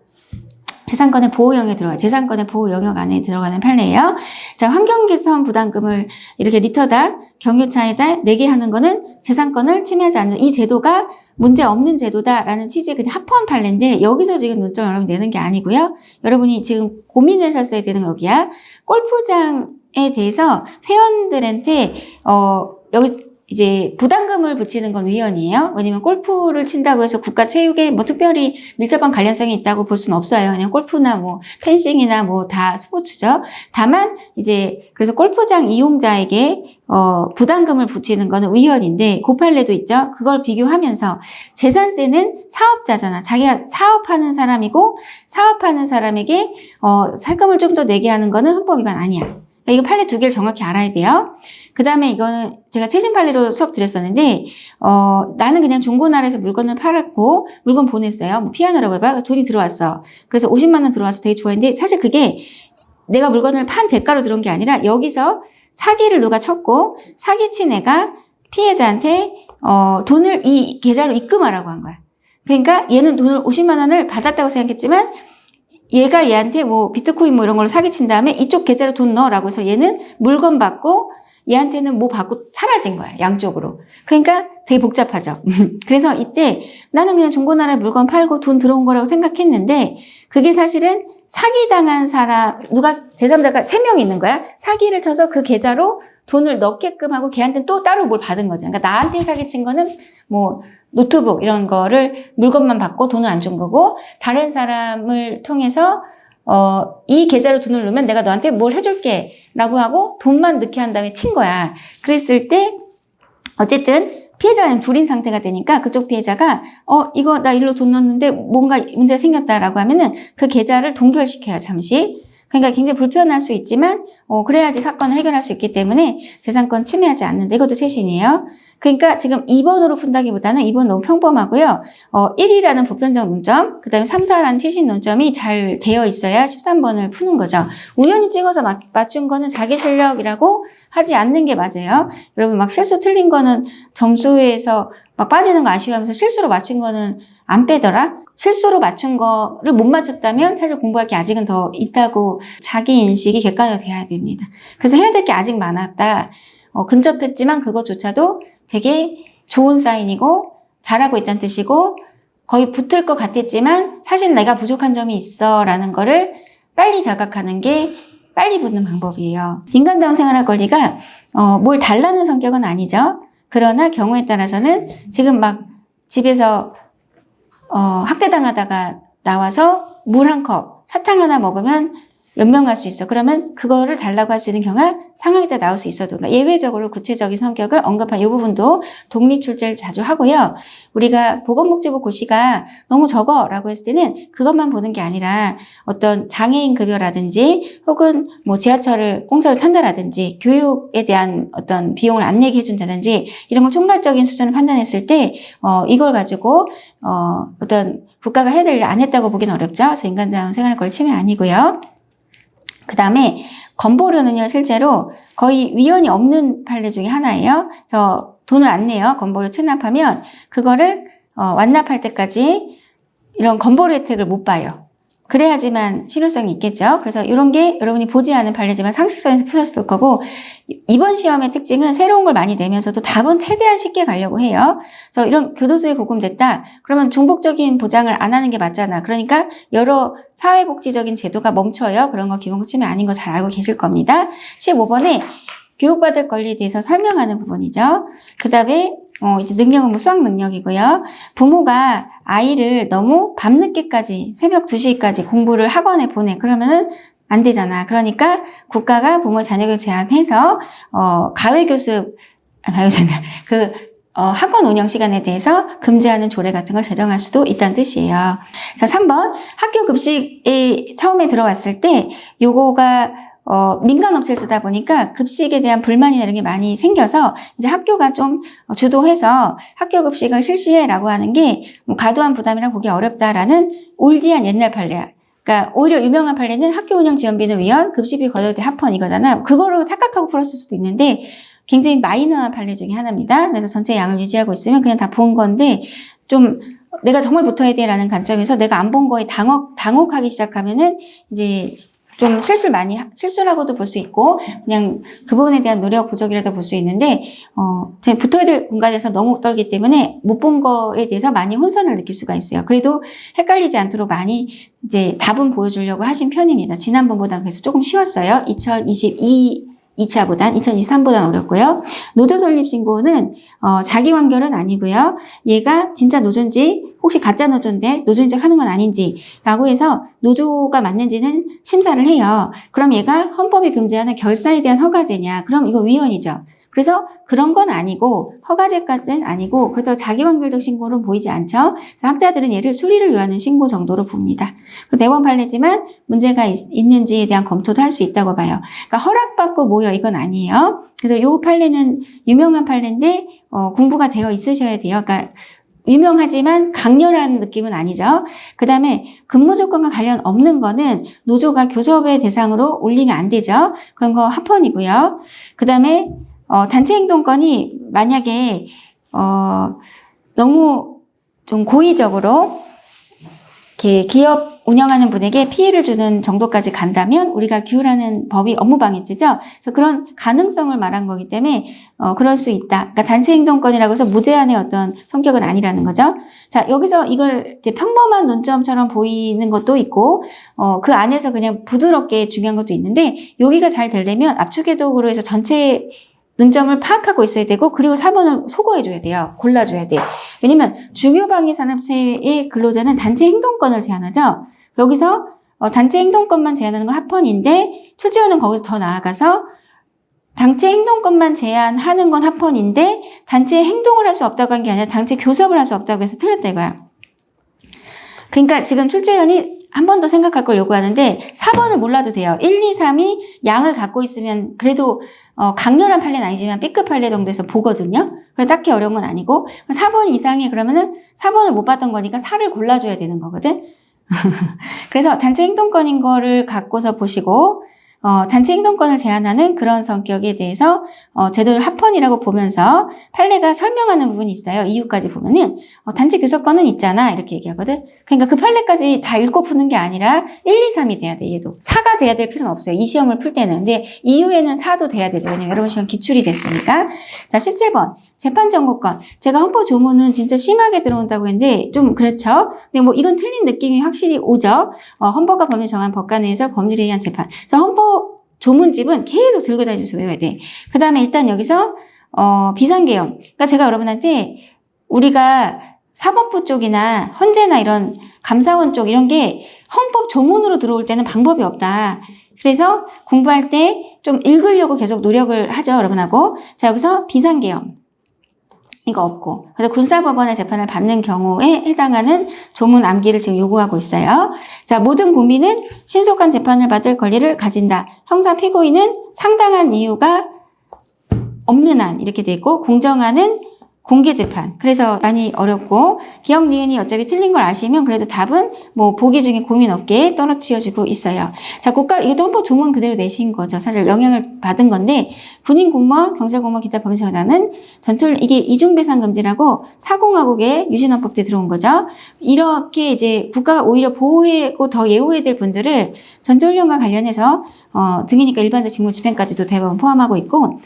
재산권의 보호 영역에 들어가요. 재산권의 보호 영역 안에 들어가는 판례예요. 자, 환경 개선 부담금을 이렇게 리터다, 경유차에다 내게 하는 거는 재산권을 침해하지 않는 이 제도가 문제 없는 제도다라는 취지의 그냥 합헌 판례인데 여기서 지금 논점을 여러분 내는 게 아니고요. 여러분이 지금 고민하셨어야 되는 거 여기야. 골프장에 대해서 회원들한테 여기 이제 부담금을 붙이는 건 위헌이에요. 왜냐면 골프를 친다고 해서 국가 체육에 뭐 특별히 밀접한 관련성이 있다고 볼 수는 없어요. 그냥 골프나 뭐 펜싱이나 뭐 다 스포츠죠. 다만 이제 그래서 골프장 이용자에게 부담금을 붙이는 거는 위헌인데 그 판례도 있죠. 그걸 비교하면서 재산세는 사업자잖아. 자기가 사업하는 사람이고 사업하는 사람에게 세금을 좀 더 내게 하는 거는 헌법 위반 아니야. 이거 판례 두 개를 정확히 알아야 돼요. 그 다음에 이거는 제가 최신 판례로 수업 드렸었는데, 나는 그냥 중고나라에서 물건을 팔았고, 물건 보냈어요. 뭐 피아노라고 해봐. 돈이 들어왔어. 그래서 50만 원 들어와서 되게 좋아했는데, 사실 그게 내가 물건을 판 대가로 들어온 게 아니라, 여기서 사기를 누가 쳤고, 사기친 애가 피해자한테, 돈을 이 계좌로 입금하라고 한 거야. 그러니까 얘는 돈을 50만 원을 받았다고 생각했지만, 얘가 얘한테 뭐 비트코인 뭐 이런 걸로 사기친 다음에 이쪽 계좌로 돈 넣으라고 해서 얘는 물건 받고 얘한테는 뭐 받고 사라진 거야. 양쪽으로. 그러니까 되게 복잡하죠. 그래서 이때 나는 그냥 중고나라에 물건 팔고 돈 들어온 거라고 생각했는데 그게 사실은 사기당한 사람, 누가 제3자가 3명 있는 거야. 사기를 쳐서 그 계좌로 돈을 넣게끔 하고 걔한테는 또 따로 뭘 받은 거죠. 그러니까 나한테 사기친 거는 뭐 노트북 이런 거를 물건만 받고 돈을 안 준 거고 다른 사람을 통해서 이 계좌로 돈을 넣으면 내가 너한테 뭘 해줄게 라고 하고 돈만 넣게 한 다음에 튄 거야. 그랬을 때 어쨌든 피해자는 둘인 상태가 되니까 그쪽 피해자가 이거 나 일로 돈 넣었는데 뭔가 문제가 생겼다라고 하면은 그 계좌를 동결시켜요. 잠시. 그러니까 굉장히 불편할 수 있지만 그래야지 사건을 해결할 수 있기 때문에 재산권 침해하지 않는다. 이것도 최신이에요. 그러니까 지금 2번으로 푼다기보다는 2번 너무 평범하고요. 1이라는 보편적 논점, 그 다음에 3, 4라는 최신 논점이 잘 되어 있어야 13번을 푸는 거죠. 우연히 찍어서 맞춘 거는 자기 실력이라고 하지 않는 게 맞아요. 여러분 막 실수 틀린 거는 점수에서 막 빠지는 거 아쉬워하면서 실수로 맞춘 거는 안 빼더라. 실수로 맞춘 거를 못 맞췄다면 사실 공부할 게 아직은 더 있다고 자기 인식이 객관적으로 돼야 됩니다. 그래서 해야 될 게 아직 많았다. 근접했지만 그것조차도 되게 좋은 사인이고 잘하고 있다는 뜻이고 거의 붙을 것 같았지만 사실 내가 부족한 점이 있어 라는 거를 빨리 자각하는 게 빨리 붙는 방법이에요. 인간다운 생활할 권리가 뭘 달라는 성격은 아니죠. 그러나 경우에 따라서는 지금 막 집에서 학대당하다가 나와서 물 한 컵, 사탕 하나 먹으면 연명할 수 있어. 그러면 그거를 달라고 할 수 있는 경우가 상황에 따라 나올 수 있어도 그러니까 예외적으로 구체적인 성격을 언급한 이 부분도 독립출제를 자주 하고요. 우리가 보건복지부 고시가 너무 적어라고 했을 때는 그것만 보는 게 아니라 어떤 장애인 급여라든지 혹은 뭐 지하철을 공짜로 탄다라든지 교육에 대한 어떤 비용을 안 내게 해준다든지 이런 걸 총괄적인 수준을 판단했을 때 이걸 가지고 어떤 국가가 해야 될 일 안 했다고 보기는 어렵죠. 그래서 인간다운 생활 권리 침해 아니고요. 그 다음에 건보료는요 실제로 거의 위헌이 없는 판례 중에 하나예요. 그래서 돈을 안 내요. 건보료 체납하면 그거를 완납할 때까지 이런 건보료 혜택을 못 봐요. 그래야지만 실효성이 있겠죠. 그래서 이런 게 여러분이 보지 않은 판례지만 상식선에서 푸셨을 거고 이번 시험의 특징은 새로운 걸 많이 내면서도 답은 최대한 쉽게 가려고 해요. 그래서 이런 교도소에 고금됐다. 그러면 중복적인 보장을 안 하는 게 맞잖아. 그러니까 여러 사회복지적인 제도가 멈춰요. 그런 거 기본권 침해 아닌 거 잘 알고 계실 겁니다. 15번에 교육받을 권리에 대해서 설명하는 부분이죠. 그 다음에 이제 능력은 뭐 수학 능력이고요. 부모가 아이를 너무 밤늦게까지 새벽 2시까지 공부를 학원에 보내. 그러면은 안 되잖아. 그러니까 국가가 부모의 자녀교육 제한해서 학원 운영 시간에 대해서 금지하는 조례 같은 걸 제정할 수도 있다는 뜻이에요. 자, 3번 학교 급식에 처음에 들어왔을 때 요거가 민간업체를 쓰다 보니까 급식에 대한 불만이나 이런 게 많이 생겨서 이제 학교가 좀 주도해서 학교 급식을 실시해라고 하는 게 뭐 과도한 부담이라 보기 어렵다라는 올드한 옛날 판례야. 그러니까 오히려 유명한 판례는 학교 운영 지원비는 위헌, 급식비 거절대 합헌 이거잖아. 그거로 착각하고 풀었을 수도 있는데 굉장히 마이너한 판례 중에 하나입니다. 그래서 전체 양을 유지하고 있으면 그냥 다 본 건데 좀 내가 정말 붙어야 돼라는 관점에서 내가 안 본 거에 당혹하기 시작하면은 이제 좀 실수라고도 볼 수 있고, 그냥 그 부분에 대한 노력 부족이라도 볼 수 있는데, 제가 붙어야 될 공간에서 너무 떨기 때문에 못 본 거에 대해서 많이 혼선을 느낄 수가 있어요. 그래도 het갈리지 않도록 많이 이제 답은 보여주려고 하신 편입니다. 지난번보다 그래서 조금 쉬웠어요. 2차보단 2023보단 어렵고요. 노조 설립 신고는 자기 완결은 아니고요. 얘가 진짜 노조인지 혹시 가짜 노조인데 노조인 척 하는 건 아닌지 라고 해서 노조가 맞는지는 심사를 해요. 그럼 얘가 헌법이 금지하는 결사에 대한 허가제냐? 그럼 이거 위헌이죠. 그래서 그런 건 아니고 허가제까지는 아니고 그렇다고 자기 완결적 신고는 보이지 않죠. 그래서 학자들은 얘를 수리를 요하는 신고 정도로 봅니다. 내원 판례지만 문제가 있는지에 대한 검토도 할 수 있다고 봐요. 그러니까 허락받고 모여 이건 아니에요. 그래서 요 판례는 유명한 판례인데 공부가 되어 있으셔야 돼요. 그러니까 유명하지만 강렬한 느낌은 아니죠. 그 다음에 근무 조건과 관련 없는 거는 노조가 교섭의 대상으로 올리면 안 되죠. 그런 거 합헌이고요. 그 다음에 단체 행동권이 만약에 너무 좀 고의적으로 이렇게 기업 운영하는 분에게 피해를 주는 정도까지 간다면 우리가 규율하는 법이 업무방해죄죠. 그래서 그런 가능성을 말한 거기 때문에 그럴 수 있다. 그러니까 단체 행동권이라고 해서 무제한의 어떤 성격은 아니라는 거죠. 자, 여기서 이걸 이제 평범한 논점처럼 보이는 것도 있고 그 안에서 그냥 부드럽게 중요한 것도 있는데 여기가 잘 되려면 압축해독으로 해서 전체 논점을 파악하고 있어야 되고 그리고 4번을 소거해줘야 돼요. 골라줘야 돼요. 왜냐면 주교방위산업체의 근로자는 단체 행동권을 제한하죠. 여기서 단체 행동권만 제한하는 건 합헌인데 출제원은 거기서 더 나아가서 단체 행동권만 제한하는 건 합헌인데 단체 행동을 할 수 없다고 한 게 아니라 단체 교섭을 할 수 없다고 해서 틀렸다 이거야. 그러니까 지금 출제원이 한 번 더 생각할 걸 요구하는데 4번을 몰라도 돼요. 1, 2, 3이 양을 갖고 있으면 그래도 강렬한 판례는 아니지만 B급 판례 정도에서 보거든요. 그래서 딱히 어려운 건 아니고 4번 이상이 그러면은 4번을 못 봤던 거니까 4를 골라줘야 되는 거거든. 그래서 단체 행동권인 거를 갖고서 보시고 단체 행동권을 제한하는 그런 성격에 대해서 제도를 합헌이라고 보면서 판례가 설명하는 부분이 있어요. 이유까지 보면은 단체 교섭권은 있잖아 이렇게 얘기하거든. 그러니까 그 판례까지 다 읽고 푸는 게 아니라 1, 2, 3이 돼야 돼. 얘도 4가 돼야 될 필요는 없어요. 이 시험을 풀 때는. 근데 이후에는 4도 돼야 되죠. 왜냐면 여러분 시험 기출이 됐으니까. 자, 17번 재판 정보권. 제가 헌법 조문은 진짜 심하게 들어온다고 했는데 좀 그렇죠. 근데 뭐 이건 틀린 느낌이 확실히 오죠. 헌법과 법률 정한 법관에 의해서 법률에 의한 재판. 그래서 헌법 조문집은 계속 들고 다니면서 외워야 돼. 그 다음에 일단 여기서 비상계엄. 그러니까 제가 여러분한테 우리가 사법부 쪽이나 헌재나 이런 감사원 쪽 이런 게 헌법 조문으로 들어올 때는 방법이 없다. 그래서 공부할 때 좀 읽으려고 계속 노력을 하죠, 여러분하고. 자, 여기서 비상계엄. 이거 없고. 그래서 군사법원의 재판을 받는 경우에 해당하는 조문 암기를 지금 요구하고 있어요. 자, 모든 국민은 신속한 재판을 받을 권리를 가진다. 형사 피고인은 상당한 이유가 없는 한 이렇게 돼 있고 공정한은 공개 재판. 그래서 많이 어렵고 기억 니은이 어차피 틀린 걸 아시면 그래도 답은 뭐 보기 중에 고민 없게 떨어뜨려주고 있어요. 자, 이것도 헌법 조문 그대로 내신 거죠. 사실 영향을 받은 건데 군인 공무원, 경찰 공무원, 기타 범죄자는 이게 이중배상 금지라고 사공화국의 유신헌법 때 들어온 거죠. 이렇게 이제 국가가 오히려 보호하고 더 예우해야 될 분들을 전투훈련과 관련해서 등이니까 일반적 직무 집행까지도 대부분 포함하고 있고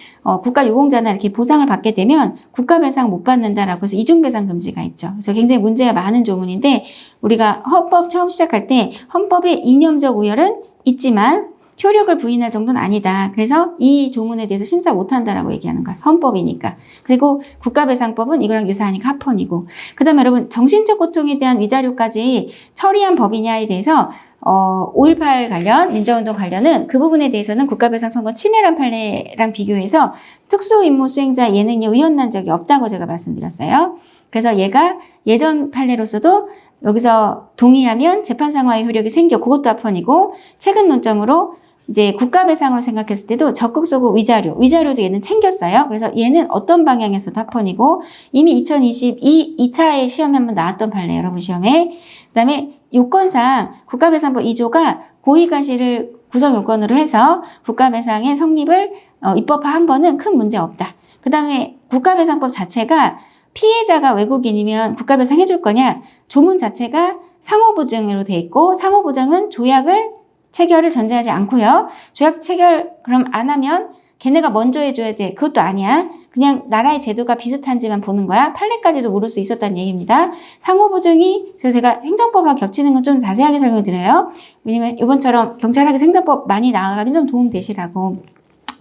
국가 유공자나 이렇게 보상을 받게 되면 국가배상 못 받는다라고 해서 이중배상 금지가 있죠. 그래서 굉장히 문제가 많은 조문인데 우리가 헌법 처음 시작할 때 헌법의 이념적 우열은 있지만 효력을 부인할 정도는 아니다. 그래서 이 조문에 대해서 심사 못한다라고 얘기하는 거야. 헌법이니까. 그리고 국가배상법은 이거랑 유사하니까 합헌이고. 그 다음에 여러분 정신적 고통에 대한 위자료까지 처리한 법이냐에 대해서 5.18 관련, 민주화운동 관련은 그 부분에 대해서는 국가배상 청구 침해란 판례랑 비교해서 특수임무 수행자 예능이 의원난 적이 없다고 제가 말씀드렸어요. 그래서 얘가 예전 판례로서도 여기서 동의하면 재판상화의 효력이 생겨. 그것도 합헌이고 최근 논점으로 이제 국가배상으로 생각했을 때도 적극소구 위자료도 얘는 챙겼어요. 그래서 얘는 어떤 방향에서도 합헌이고 이미 2022 2차에 시험에 한번 나왔던 판례 여러분 시험에. 그 다음에 요건상 국가배상법 2조가 고의가시를 구성 요건으로 해서 국가배상의 성립을 입법화한 거는 큰 문제 없다. 그 다음에 국가배상법 자체가 피해자가 외국인이면 국가배상 해줄 거냐? 조문 자체가 상호보증으로 돼 있고 상호보증은 조약을 체결을 전제하지 않고요. 조약 체결 그럼 안 하면 걔네가 먼저 해줘야 돼. 그것도 아니야. 그냥 나라의 제도가 비슷한지만 보는 거야. 판례까지도 물을 수 있었다는 얘기입니다. 상호보증이 그래서 제가 행정법하고 겹치는 건 좀 자세하게 설명드려요. 왜냐면 이번처럼 경찰학에서 행정법 많이 나가면 좀 도움 되시라고.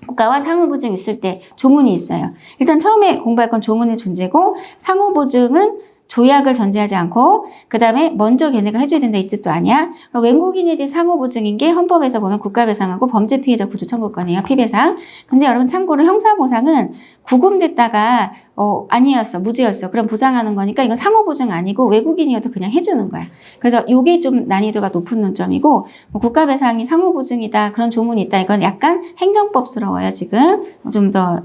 국가와 상호보증 있을 때 조문이 있어요. 일단 처음에 공부할 건 조문의 존재고 상호보증은 조약을 전제하지 않고 그 다음에 먼저 걔네가 해줘야 된다 이 뜻도 아니야. 외국인에 대해 상호보증인 게 헌법에서 보면 국가배상하고 범죄피해자 구조 청구권이에요. 피배상. 근데 여러분 참고로 형사보상은 구금됐다가 아니었어. 무죄였어. 그럼 보상하는 거니까 이건 상호보증 아니고 외국인이어도 그냥 해주는 거야. 그래서 이게 좀 난이도가 높은 논점이고 국가배상이 상호보증이다. 그런 조문이 있다. 이건 약간 행정법스러워요. 지금 좀 더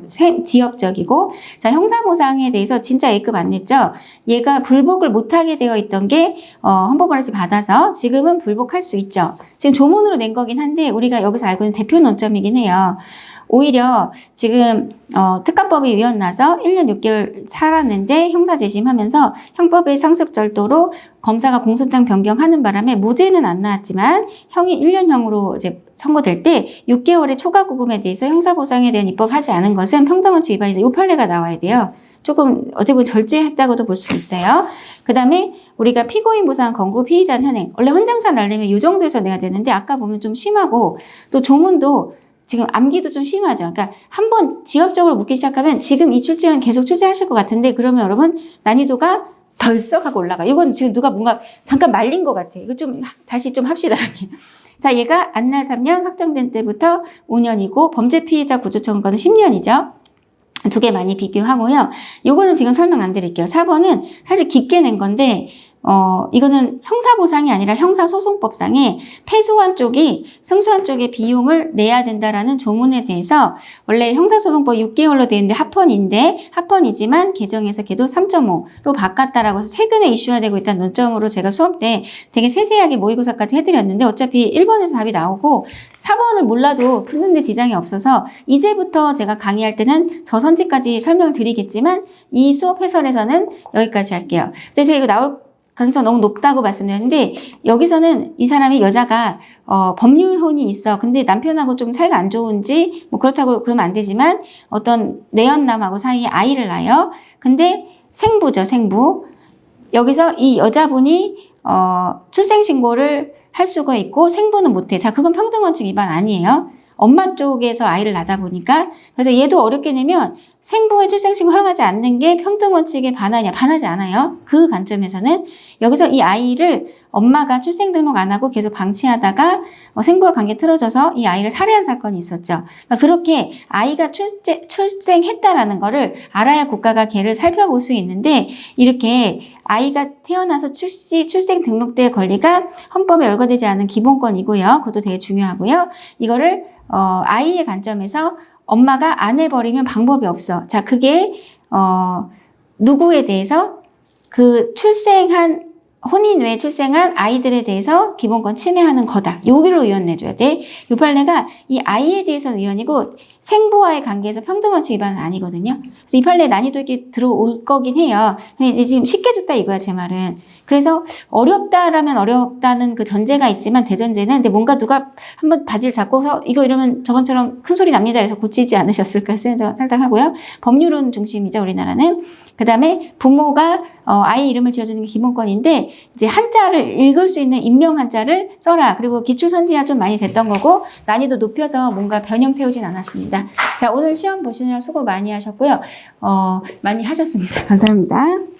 지역적이고 자 형사보상에 대해서 진짜 A급 안 냈죠. 얘가 불복을 못하게 되어 있던 게 헌법원에서 받아서 지금은 불복할 수 있죠. 지금 조문으로 낸 거긴 한데 우리가 여기서 알고 있는 대표 논점이긴 해요. 오히려 지금 특감법이 위헌나서 1년 6개월 살았는데 형사 재심하면서 형법의 상습절도로 검사가 공소장 변경하는 바람에 무죄는 안 나왔지만 형이 1년형으로 이제 선고될 때 6개월의 초과 구금에 대해서 형사보상에 대한 입법하지 않은 것은 평등원칙 위반이다. 이 판례가 나와야 돼요. 조금 어떻게 보면 절제했다고도 볼 수 있어요. 그 다음에 우리가 피고인 부상, 건구, 피의자는 현행. 원래 헌정사 날려면 이 정도에서 내야 되는데 아까 보면 좀 심하고 또 조문도 지금 암기도 좀 심하죠. 그러니까 한번 지역적으로 묻기 시작하면 지금 이 출제는 계속 출제하실 것 같은데 그러면 여러분 난이도가 덜썩하고 올라가. 이건 지금 누가 뭔가 잠깐 말린 것 같아. 이거 좀 다시 좀 합시다. 자, 얘가 안날 3년 확정된 때부터 5년이고 범죄 피해자 구조 청구권은 10년이죠. 두 개 많이 비교하고요. 요거는 지금 설명 안 드릴게요. 4번은 사실 깊게 낸 건데 이거는 형사보상이 아니라 형사소송법상에 패소한 쪽이 승소한 쪽의 비용을 내야 된다라는 조문에 대해서 원래 형사소송법 6개월로 되어 있는데 합헌이지만 개정해서 걔도 3.5로 바꿨다라고 해서 최근에 이슈화 되고 있다는 논점으로 제가 수업 때 되게 세세하게 모의고사까지 해드렸는데 어차피 1번에서 답이 나오고 4번을 몰라도 푸는데 지장이 없어서 이제부터 제가 강의할 때는 저 선지까지 설명을 드리겠지만 이 수업 해설에서는 여기까지 할게요. 근데 제가 이거 나올 가능성 너무 높다고 말씀드렸는데 여기서는 이 사람이 여자가 법률혼이 있어. 근데 남편하고 좀 사이가 안 좋은지 뭐 그렇다고 그러면 안 되지만 어떤 내연남하고 사이에 아이를 낳아요. 근데 생부죠, 생부. 여기서 이 여자분이 출생신고를 할 수가 있고 생부는 못해. 자, 그건 평등원칙 위반 아니에요. 엄마 쪽에서 아이를 낳다 보니까 그래서 얘도 어렵게 내면 생부의 출생신고 허용하지 않는 게 평등원칙에 반하냐? 반하지 않아요. 그 관점에서는 여기서 이 아이를 엄마가 출생등록 안 하고 계속 방치하다가 생부와 관계 틀어져서 이 아이를 살해한 사건이 있었죠. 그러니까 그렇게 아이가 출생했다라는 거를 알아야 국가가 걔를 살펴볼 수 있는데 이렇게 아이가 태어나서 출생 등록될 권리가 헌법에 열거되지 않은 기본권이고요. 그것도 되게 중요하고요. 이거를 아이의 관점에서 엄마가 안 해버리면 방법이 없어. 자, 그게 누구에 대해서 그 혼인 외에 출생한 아이들에 대해서 기본권 침해하는 거다. 여기로 의원 내줘야 돼. 이 판례가 이 아이에 대해서는 의원이고 생부와의 관계에서 평등원칙 위반은 아니거든요. 그래서 이 판례 난이도 있게 들어올 거긴 해요. 근데 지금 쉽게 줬다 이거야, 제 말은. 그래서 어렵다라면 어렵다는 그 전제가 있지만 대전제는 근데 뭔가 누가 한번 바지를 잡고서 이거 이러면 저번처럼 큰 소리 납니다. 그래서 고치지 않으셨을까 살짝 하고요. 법률은 중심이죠, 우리나라는. 그 다음에 부모가 아이 이름을 지어주는 게 기본권인데 이제 한자를 읽을 수 있는 인명 한자를 써라. 그리고 기출선지가 좀 많이 됐던 거고 난이도 높여서 뭔가 변형 태우진 않았습니다. 자, 오늘 시험 보시느라 수고 많이 하셨고요. 많이 하셨습니다. 감사합니다.